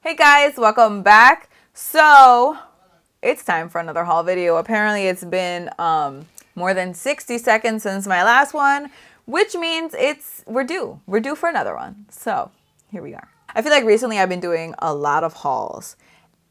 Hey guys, welcome back. So it's time for another haul video. Apparently it's been more than 60 seconds since my last one, which means we're due for another one. So here we are. I feel like recently I've been doing a lot of hauls,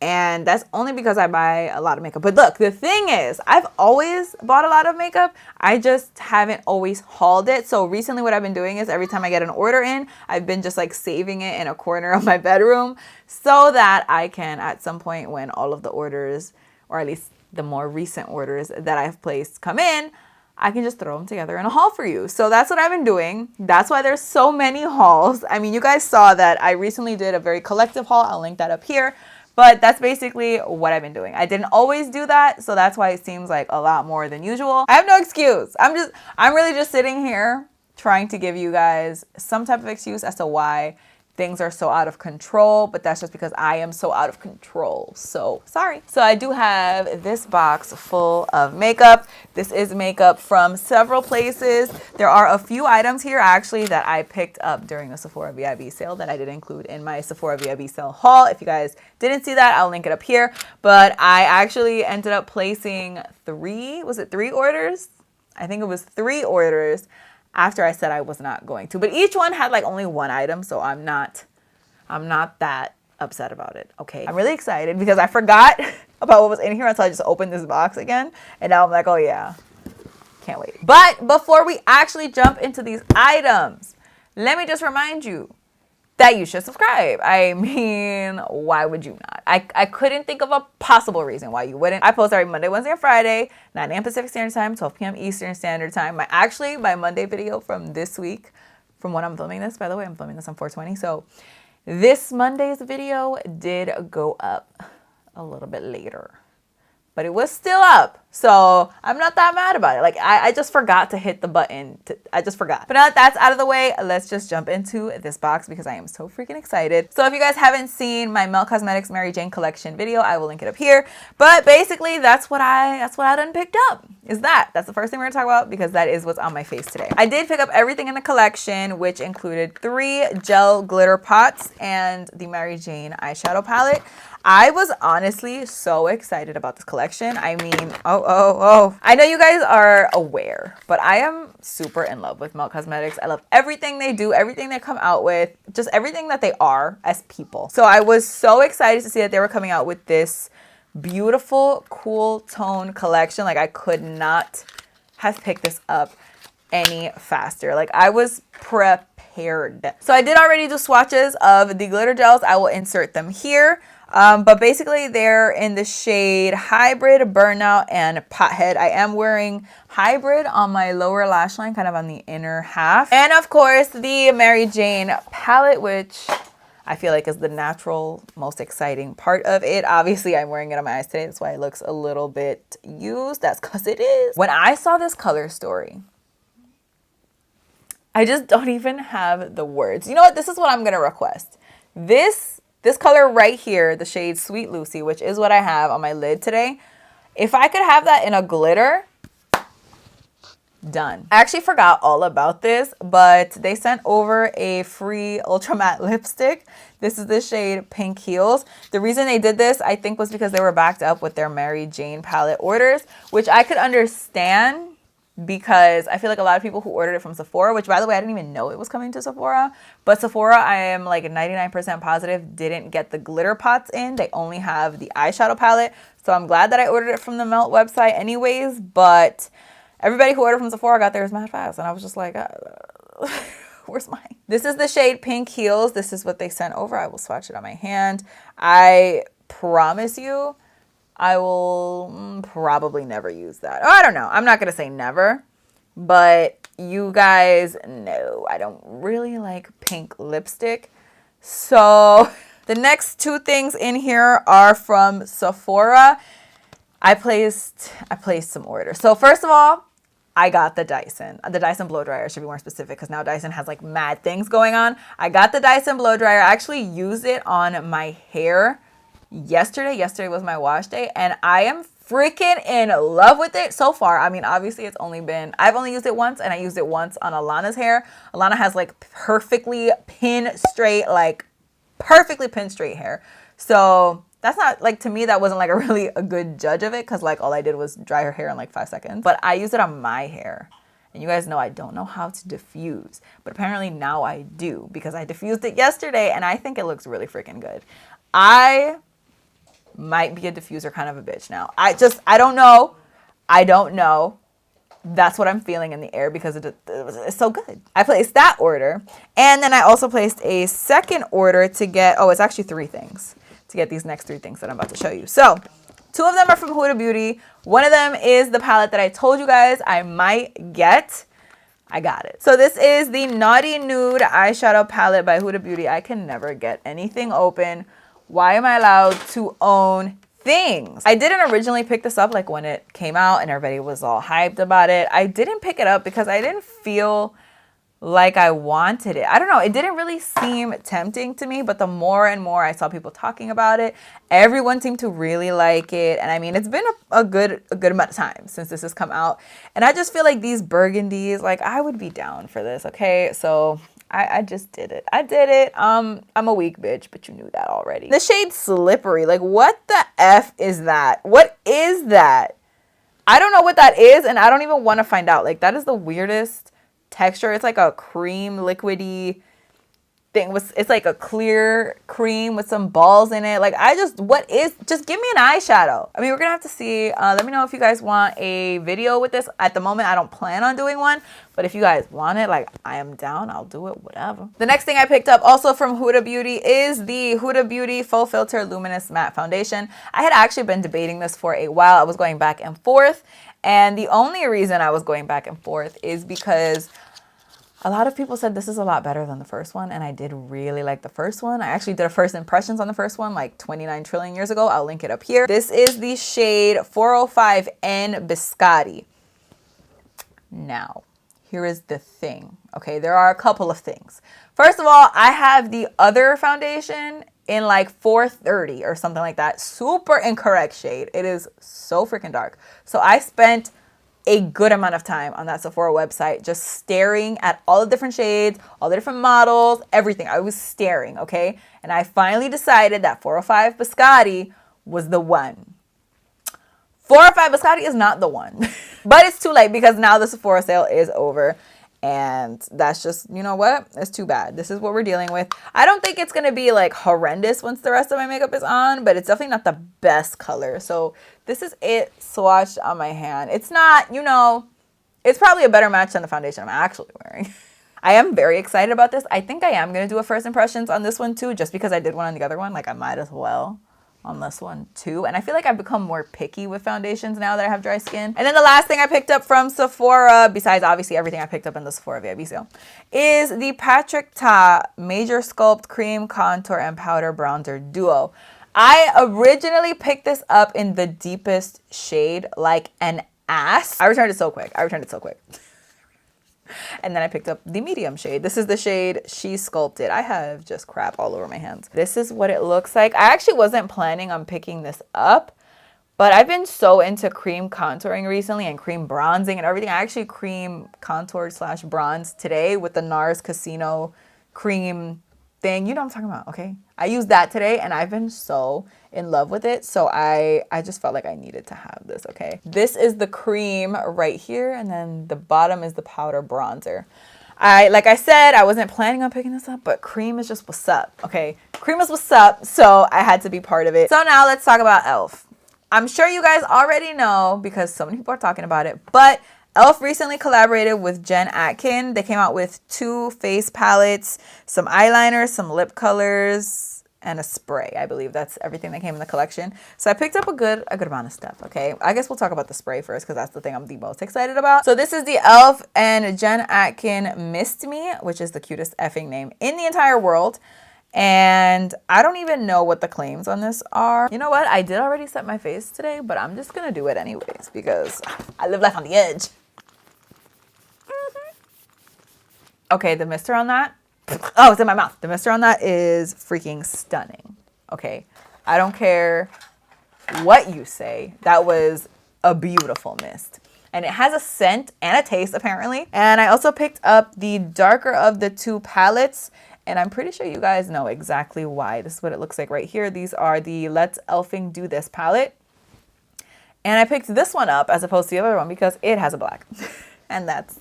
and that's only because I buy a lot of makeup. But look, the thing is, I've always bought a lot of makeup. I just haven't always hauled it. So recently what I've been doing is every time I get an order in, I've been just like saving it in a corner of my bedroom so that I can at some point when all of the orders, or at least the more recent orders that I've placed come in, I can just throw them together in a haul for you. So that's what I've been doing. That's why there's so many hauls. I mean, you guys saw that I recently did a very collective haul. I'll link that up here. But that's basically what I've been doing. I didn't always do that, so that's why it seems like a lot more than usual. I have no excuse. I'm really just sitting here trying to give you guys some type of excuse as to why things are so out of control, but that's just because I am so out of control. So sorry. So I do have this box full of makeup. This is makeup from several places. There are a few items here actually that I picked up during the Sephora VIB sale that I did include in my Sephora VIB sale haul. If you guys didn't see that, I'll link it up here. But I actually ended up placing three orders? I think it was 3 orders after I said I was not going to. But each one had like only one item, so I'm not that upset about it, okay? I'm really excited because I forgot about what was in here until I just opened this box again. And now I'm like, oh yeah, can't wait. But before we actually jump into these items, let me just remind you that you should subscribe. I mean, why would you not? I couldn't think of a possible reason why you wouldn't. I post every Monday, Wednesday, and Friday, 9 a.m. Pacific Standard Time, 12 p.m. Eastern Standard Time. My Monday video from this week, from when I'm filming this, by the way, I'm filming this on 4/20. So this Monday's video did go up a little bit later, but it was still up. So I'm not that mad about it. Like I just forgot to hit the button. I just forgot. But now that that's out of the way, let's just jump into this box because I am so freaking excited. So if you guys haven't seen my Melt Cosmetics Mary Jane collection video, I will link it up here. But basically that's what I done picked up. That's the first thing we're gonna talk about because that is what's on my face today. I did pick up everything in the collection, which included 3 gel glitter pots and the Mary Jane eyeshadow palette. I was honestly so excited about this collection. I mean, I know you guys are aware, but I am super in love with Melt Cosmetics. I love everything they do, everything they come out with, just everything that they are as people. So I was so excited to see that they were coming out with this beautiful, cool tone collection. Like I could not have picked this up any faster. Like I was prepared. So I did already do swatches of the glitter gels. I will insert them here. But basically they're in the shade Hybrid, Burnout, and Pothead. I am wearing Hybrid on my lower lash line, kind of on the inner half. And of course the Mary Jane palette, which I feel like is the natural, most exciting part of it. Obviously I'm wearing it on my eyes today. That's why it looks a little bit used. That's because it is. When I saw this color story, I just don't even have the words. You know what? This is what I'm going to request. This color right here, the shade Sweet Lucy, which is what I have on my lid today. If I could have that in a glitter, done. I actually forgot all about this, but they sent over a free ultra matte lipstick. This is the shade Pink Heels. The reason they did this, I think, was because they were backed up with their Mary Jane palette orders, which I could understand because I feel like a lot of people who ordered it from Sephora, which by the way, I didn't even know it was coming to Sephora, but Sephora, I am like 99% positive, didn't get the glitter pots in. They only have the eyeshadow palette. So I'm glad that I ordered it from the Melt website anyways, but everybody who ordered from Sephora got theirs mad fast. And I was just like, where's mine? This is the shade Pink Heels. This is what they sent over. I will swatch it on my hand. I promise you, I will probably never use that. Oh, I don't know. I'm not going to say never, but you guys know I don't really like pink lipstick. So the next 2 things in here are from Sephora. I placed some orders. So first of all, I got the Dyson blow dryer. I should be more specific because now Dyson has like mad things going on. I got the Dyson blow dryer. I actually used it on my hair yesterday. Yesterday was my wash day and I am freaking in love with it so far. I mean, obviously I've only used it once and I used it once on Alana's hair. Alana has like perfectly pin straight hair. So that's not like, to me, that wasn't like a good judge of it, because like all I did was dry her hair in like 5 seconds. But I used it on my hair. And you guys know I don't know how to diffuse, but apparently now I do, because I diffused it yesterday and I think it looks really freaking good. I might be a diffuser kind of a bitch now. I don't know. I don't know. That's what I'm feeling in the air, because it's so good. I placed that order. And then I also placed a second order to get, it's actually 3 things, to get these next 3 things that I'm about to show you. So 2 of them are from Huda Beauty. One of them is the palette that I told you guys I might get. I got it. So this is the Naughty Nude eyeshadow palette by Huda Beauty. I can never get anything open. Why am I allowed to own things? I didn't originally pick this up like when it came out and everybody was all hyped about it. I didn't pick it up because I didn't feel like I wanted it. I don't know. It didn't really seem tempting to me, but the more and more I saw people talking about it, everyone seemed to really like it. And I mean, it's been a good amount of time since this has come out. And I just feel like these burgundies, like I would be down for this. Okay. So I just did it. I did it. I'm a weak bitch, but you knew that already. The shade Slippery. Like, what the F is that? What is that? I don't know what that is, and I don't even want to find out. Like, that is the weirdest texture. It's like a cream liquidy thing. It's like a clear cream with some balls in it. Like, just give me an eyeshadow. I mean, we're gonna have to see. Let me know if you guys want a video with this. At the moment, I don't plan on doing one, but if you guys want it, like, I am down. I'll do it, whatever. The next thing I picked up also from Huda Beauty is the Huda Beauty Full Filter Luminous Matte Foundation. I had actually been debating this for a while. I was going back and forth, and the only reason I was going back and forth is because a lot of people said this is a lot better than the first one, and I did really like the first one. I actually did a first impressions on the first one like 29 trillion years ago. I'll link it up here. This is the shade 405N Biscotti. Now, here is the thing. Okay, there are a couple of things. First of all, I have the other foundation in like 430 or something like that. Super incorrect shade. It is so freaking dark. So I spent a good amount of time on that Sephora website just staring at all the different shades, all the different models, everything. I was staring, okay? And I finally decided that 405 Biscotti was the one. 405 Biscotti is not the one. But it's too late because now the Sephora sale is over. And that's just, you know what? It's too bad. This is what we're dealing with. I don't think it's going to be like horrendous once the rest of my makeup is on, but it's definitely not the best color. So this is it swatched on my hand. It's not, you know, it's probably a better match than the foundation I'm actually wearing. I am very excited about this. I think I am going to do a first impressions on this one too, just because I did one on the other one. Like, I might as well on this one too. And I feel like I've become more picky with foundations now that I have dry skin. And then the last thing I picked up from Sephora, besides obviously everything I picked up in the Sephora VIP sale, is the Patrick Ta Major Sculpt Cream Contour and Powder Bronzer Duo. I originally picked this up in the deepest shade, like an ass. I returned it so quick. And then I picked up the medium shade. This is the shade She Sculpted. I have just crap all over my hands. This is what it looks like. I actually wasn't planning on picking this up, but I've been so into cream contouring recently and cream bronzing and everything. I actually cream contoured / bronze today with the Nars Casino cream thing. You know what I'm talking about, okay? I used that today and I've been so in love with it. So I just felt like I needed to have this, okay? This is the cream right here, and then the bottom is the powder bronzer. Like I said, I wasn't planning on picking this up, but cream is just what's up, okay? Cream is what's up, so I had to be part of it. So now let's talk about e.l.f. I'm sure you guys already know because so many people are talking about it, but e.l.f. recently collaborated with Jen Atkin. They came out with 2 face palettes, some eyeliners, some lip colors, and a spray. I believe that's everything that came in the collection. So I picked up a good amount of stuff, okay? I guess we'll talk about the spray first because that's the thing I'm the most excited about. So this is the e.l.f. and Jen Atkin Mist Me, which is the cutest effing name in the entire world. And I don't even know what the claims on this are. You know what? I did already set my face today, but I'm just gonna do it anyways because I live life on the edge. Okay, the mister on that. Oh, it's in my mouth. The mister on that is freaking stunning. Okay, I don't care what you say. That was a beautiful mist. And it has a scent and a taste apparently. And I also picked up the darker of the 2 palettes. And I'm pretty sure you guys know exactly why. This is what it looks like right here. These are the Let's Elfing Do This palette. And I picked this one up as opposed to the other one because it has a black. and that's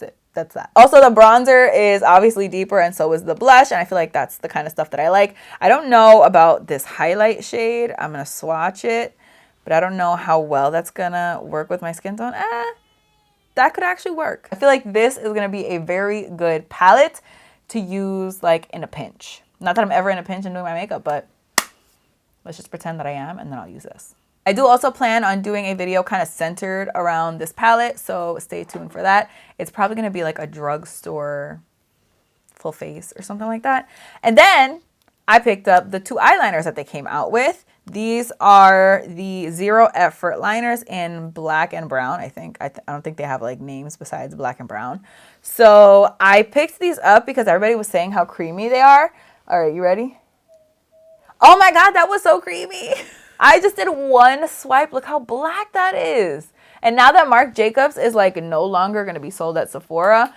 it. That's that. Also, the bronzer is obviously deeper, and so is the blush. And I feel like that's the kind of stuff that I like. I don't know about this highlight shade. I'm going to swatch it, but I don't know how well that's going to work with my skin tone. That could actually work. I feel like this is going to be a very good palette to use like in a pinch. Not that I'm ever in a pinch and doing my makeup, but let's just pretend that I am, and then I'll use this. I do also plan on doing a video kind of centered around this palette, so stay tuned for that. It's probably going to be like a drugstore full face or something like that. And then I picked up the 2 eyeliners that they came out with. These are the Zero Effort liners in black and brown, I think. I don't think they have like names besides black and brown. So I picked these up because everybody was saying how creamy they are. All right, you ready? Oh my God, that was so creamy. I just did one swipe. Look how black that is. And now that Marc Jacobs is like no longer going to be sold at Sephora,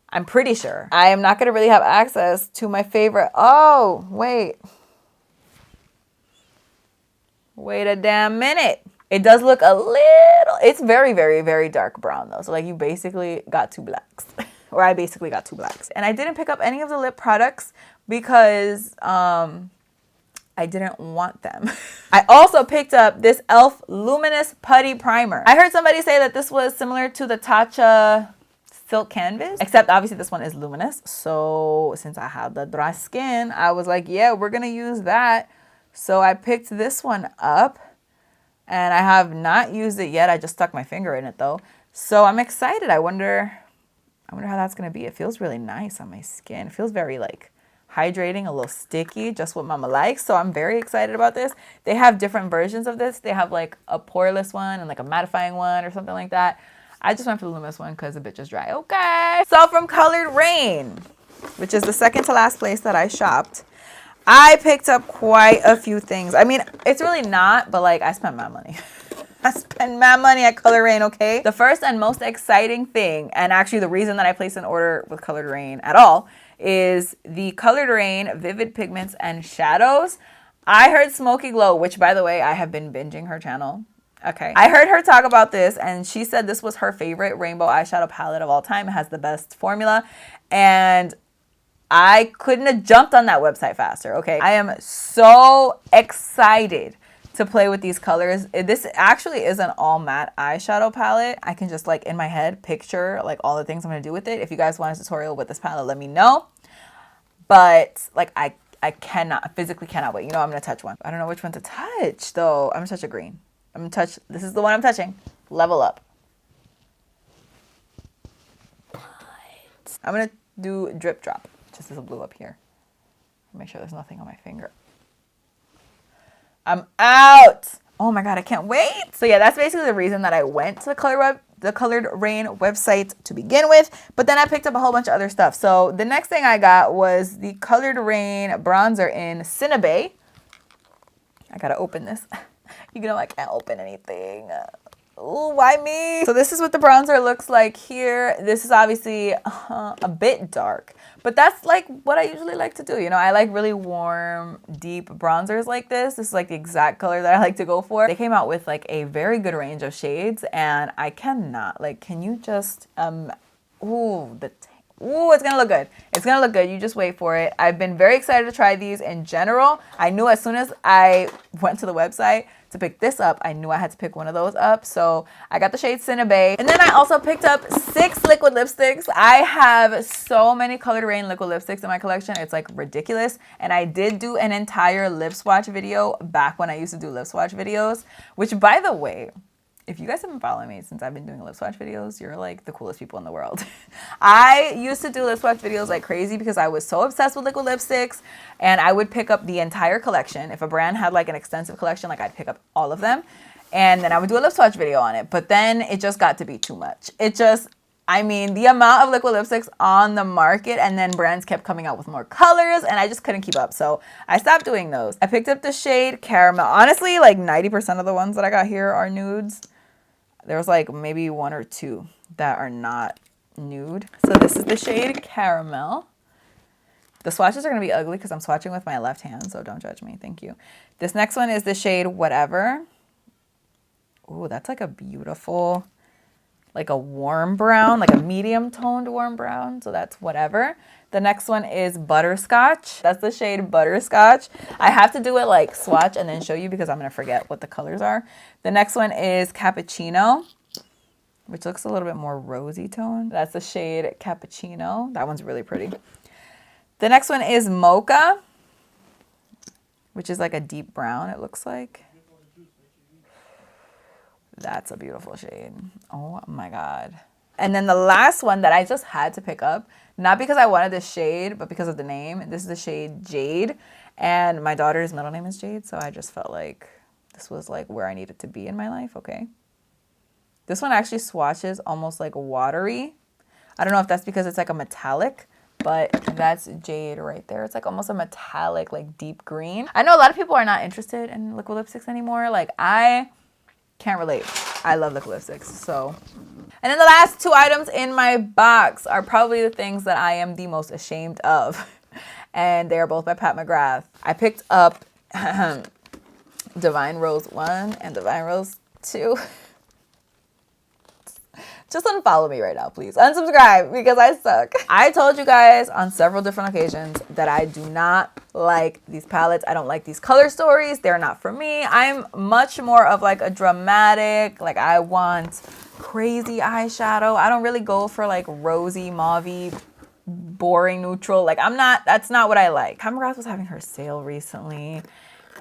I'm pretty sure I am not going to really have access to my favorite. Oh, wait. Wait a damn minute. It does look a little, it's very, very, very dark brown though. So like you basically got 2 blacks. Or I basically got 2 blacks. And I didn't pick up any of the lip products because I didn't want them. I also picked up this e.l.f. Luminous Putty Primer. I heard somebody say that this was similar to the Tatcha Silk Canvas, except obviously this one is luminous. So since I have the dry skin, I was like, yeah, we're gonna use that. So I picked this one up and I have not used it yet. I just stuck my finger in it though. So I'm excited. I wonder how that's gonna be. It feels really nice on my skin. It feels very like hydrating, a little sticky, just what mama likes. So I'm very excited about this. They have different versions of this. They have like a poreless one and like a mattifying one or something like that. I just went for the luminous one because the bitch is dry. Okay. So from Colored Rain, which is the second to last place that I shopped, I picked up quite a few things. I mean, it's really not, but like I spent my money. I spent my money at Colored Rain, okay? The first and most exciting thing, and actually the reason that I placed an order with Colored Rain at all, is the Colored Rain Vivid Pigments and Shadows. I heard Smoky Glow, which by the way, I have been binging her channel. Okay. I heard her talk about this and she said this was her favorite rainbow eyeshadow palette of all time. It has the best formula and I couldn't have jumped on that website faster. Okay. I am so excited to play with these colors. This actually is an all matte eyeshadow palette. I can just like in my head picture like all the things I'm gonna do with it. If you guys want a tutorial with this palette, let me know. But like I physically cannot wait. You know I'm gonna touch one. I don't know which one to touch though. I'm gonna touch a green. I'm gonna touch, this is the one I'm touching. Level Up. I'm gonna do Drip Drop. Just as a blue up here. Make sure there's nothing on my finger. I'm out. Oh my God, I can't wait. So yeah, that's basically the reason that I went to the Colored Rain website to begin with. But then I picked up a whole bunch of other stuff. So the next thing I got was the Colored Rain bronzer in Cinnabay. I gotta open this. You know I can't open anything. Ooh, why me? So this is what the bronzer looks like here. This is obviously a bit dark, but that's like what I usually like to do. You know, I like really warm, deep bronzers like this. This is like the exact color that I like to go for. They came out with like a very good range of shades and I cannot, like, can you just, ooh, it's gonna look good. It's gonna look good. You just wait for it. I've been very excited to try these in general. I knew as soon as I went to the website to pick this up, I knew I had to pick one of those up. So I got the shade Cinnabay. And then I also picked up 6 liquid lipsticks. I have so many Colored Rain liquid lipsticks in my collection. It's like ridiculous. And I did do an entire lip swatch video back when I used to do lip swatch videos, which by the way, if you guys have been following me since I've been doing lip swatch videos, you're like the coolest people in the world. I used to do lip swatch videos like crazy because I was so obsessed with liquid lipsticks and I would pick up the entire collection. If a brand had like an extensive collection, like I'd pick up all of them and then I would do a lip swatch video on it. But then it just got to be too much. I mean, the amount of liquid lipsticks on the market and then brands kept coming out with more colors and I just couldn't keep up. So I stopped doing those. I picked up the shade Caramel. Honestly, like 90% of the ones that I got here are nudes. There was like maybe 1 or 2 that are not nude. So this is the shade Caramel. The swatches are going to be ugly because I'm swatching with my left hand, so don't judge me. Thank you. This next one is the shade Whatever. Ooh, that's like a beautiful, like a warm brown, like a medium toned warm brown. So that's Whatever. The next one is Butterscotch. That's the shade Butterscotch. I have to do it like swatch and then show you because I'm going to forget what the colors are. The next one is Cappuccino, which looks a little bit more rosy tone. That's the shade Cappuccino. That one's really pretty. The next one is Mocha, which is like a deep brown, it looks like. That's a beautiful shade. Oh my God. And then the last one that I just had to pick up, not because I wanted this shade, but because of the name. This is the shade Jade. And my daughter's middle name is Jade, so I just felt like this was like where I needed to be in my life, okay? This one actually swatches almost like watery. I don't know if that's because it's like a metallic, but that's Jade right there. It's like almost a metallic, like deep green. I know a lot of people are not interested in liquid lipsticks anymore. Like I can't relate. I love liquid lipsticks, so. And then the last two items in my box are probably the things that I am the most ashamed of. And they are both by Pat McGrath. I picked up Divine Rose 1 and Divine Rose 2. Just unfollow me right now, please. Unsubscribe because I suck. I told you guys on several different occasions that I do not like these palettes. I don't like these color stories. They're not for me. I'm much more of like a dramatic, like I want crazy eyeshadow. I don't really go for like rosy, mauvey, boring neutral. Like that's not what I like. Pat McGrath was having her sale recently.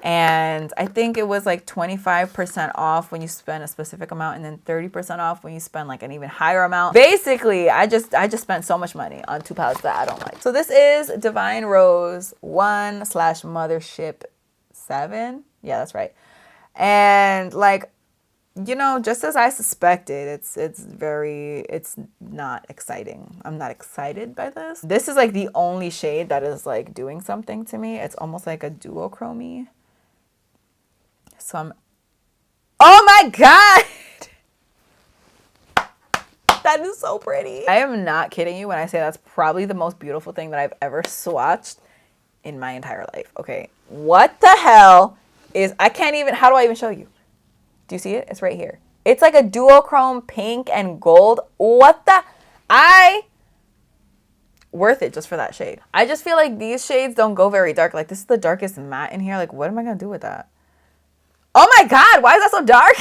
And I think it was like 25% off when you spend a specific amount and then 30% off when you spend like an even higher amount. Basically, I just spent so much money on two palettes that I don't like. So this is Divine Rose 1/Mothership 7. Yeah, that's right. And like, you know, just as I suspected, it's not exciting. I'm not excited by this. This is like the only shade that is like doing something to me. It's almost like a duochrome. So oh my God. That is so pretty. I am not kidding you when I say that's probably the most beautiful thing that I've ever swatched in my entire life. Okay. What the hell is, I can't even, how do I even show you? Do you see it? It's right here. It's like a duochrome pink and gold. What the, worth it just for that shade. I just feel like these shades don't go very dark. Like this is the darkest matte in here. Like what am I gonna do with that? Oh my God, why is that so dark?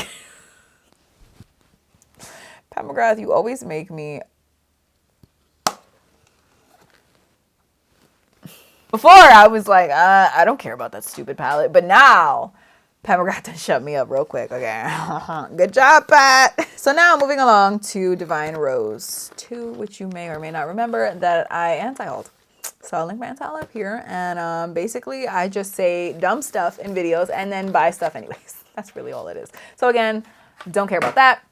Pat McGrath, you always make me. Before I was like, I don't care about that stupid palette. But now, Pat McGrath done shut me up real quick. Okay, good job, Pat. So now moving along to Divine Rose 2, which you may or may not remember that I anti-hauled. So I'll link my anti-haul up here. And basically, I just say dumb stuff in videos and then buy stuff anyways. That's really all it is. So again, don't care about that.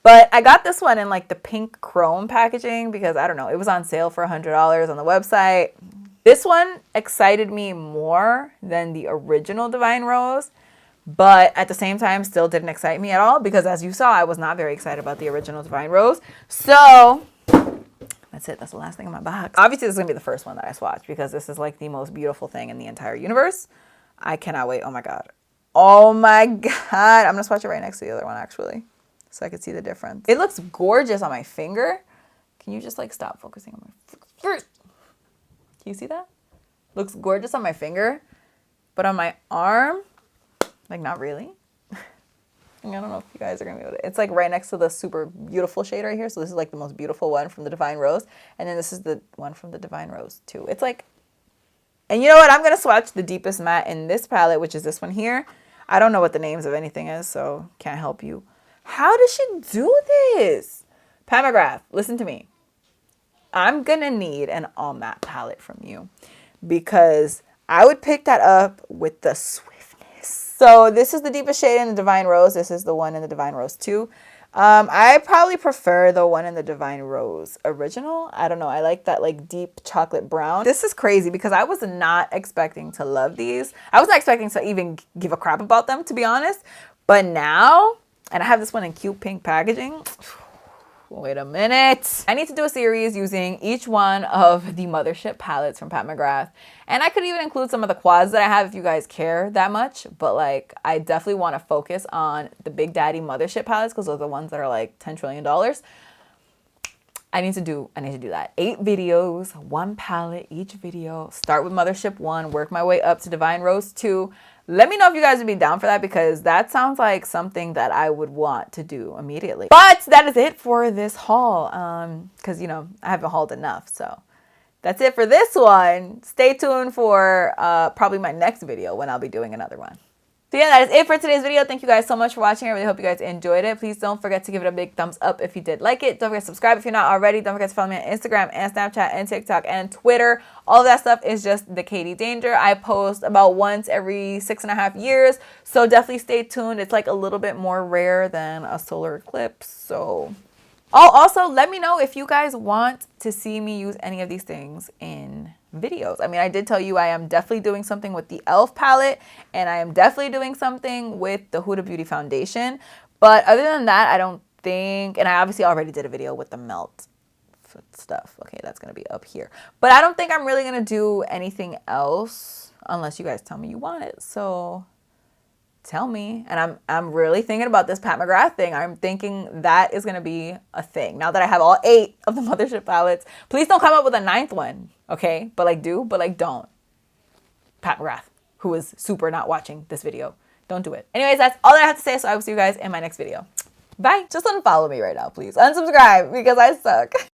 But I got this one in like the pink chrome packaging because I don't know, it was on sale for $100 on the website. This one excited me more than the original Divine Rose, but at the same time still didn't excite me at all because as you saw, I was not very excited about the original Divine Rose. So that's it. That's the last thing in my box. Obviously, this is going to be the first one that I swatched because this is like the most beautiful thing in the entire universe. I cannot wait. Oh my God. Oh my God. I'm going to swatch it right next to the other one actually so I could see the difference. It looks gorgeous on my finger. Can you just like stop focusing on my finger? Can you see that? Looks gorgeous on my finger, but on my arm, like not really. I don't know if you guys are gonna be able to. It's like right next to the super beautiful shade right here. So this is like the most beautiful one from the Divine Rose. And then this is the one from the Divine Rose too. It's like, and you know what? I'm gonna swatch the deepest matte in this palette, which is this one here. I don't know what the names of anything is, so can't help you. How does she do this? Pat McGrath, listen to me. I'm gonna need an all matte palette from you because I would pick that up with the swiftness. So this is the deepest shade in the Divine Rose. This is the one in the Divine Rose 2. I probably prefer the one in the Divine Rose original. I don't know. I like that like deep chocolate brown. This is crazy because I was not expecting to love these. I was not expecting to even give a crap about them, to be honest. But now, and I have this one in cute pink packaging. Wait a minute. I need to do a series using each one of the Mothership palettes from Pat McGrath. And I could even include some of the quads that I have if you guys care that much. But like, I definitely want to focus on the Big Daddy Mothership palettes because those are the ones that are like $10 trillion. I need to do that. 8 videos, 1 palette each video. Start with Mothership 1, work my way up to Divine Rose 2. Let me know if you guys would be down for that because that sounds like something that I would want to do immediately. But that is it for this haul because, you know, I haven't hauled enough. So that's it for this one. Stay tuned for probably my next video when I'll be doing another one. So yeah, that is it for today's video. Thank you guys so much for watching. I really hope you guys enjoyed it. Please don't forget to give it a big thumbs up if you did like it. Don't forget to subscribe if you're not already. Don't forget to follow me on Instagram and Snapchat and TikTok and Twitter. All of that stuff is just the Katie Danger. I post about once every 6.5 years. So definitely stay tuned. It's like a little bit more rare than a solar eclipse. So also let me know if you guys want to see me use any of these things in videos. I mean, I did tell you I am definitely doing something with the e.l.f. palette and I am definitely doing something with the Huda Beauty foundation. But other than that, I don't think, and I obviously already did a video with the melt stuff. Okay, that's going to be up here. But I don't think I'm really going to do anything else unless you guys tell me you want it. So tell me. And I'm really thinking about this Pat McGrath thing. I'm thinking that is going to be a thing. Now that I have all 8 of the Mothership palettes, please don't come up with a 9th one. Okay? But like do, but like don't. Pat McGrath, who is super not watching this video. Don't do it. Anyways, that's all that I have to say. So I will see you guys in my next video. Bye. Just unfollow me right now, please. Unsubscribe because I suck.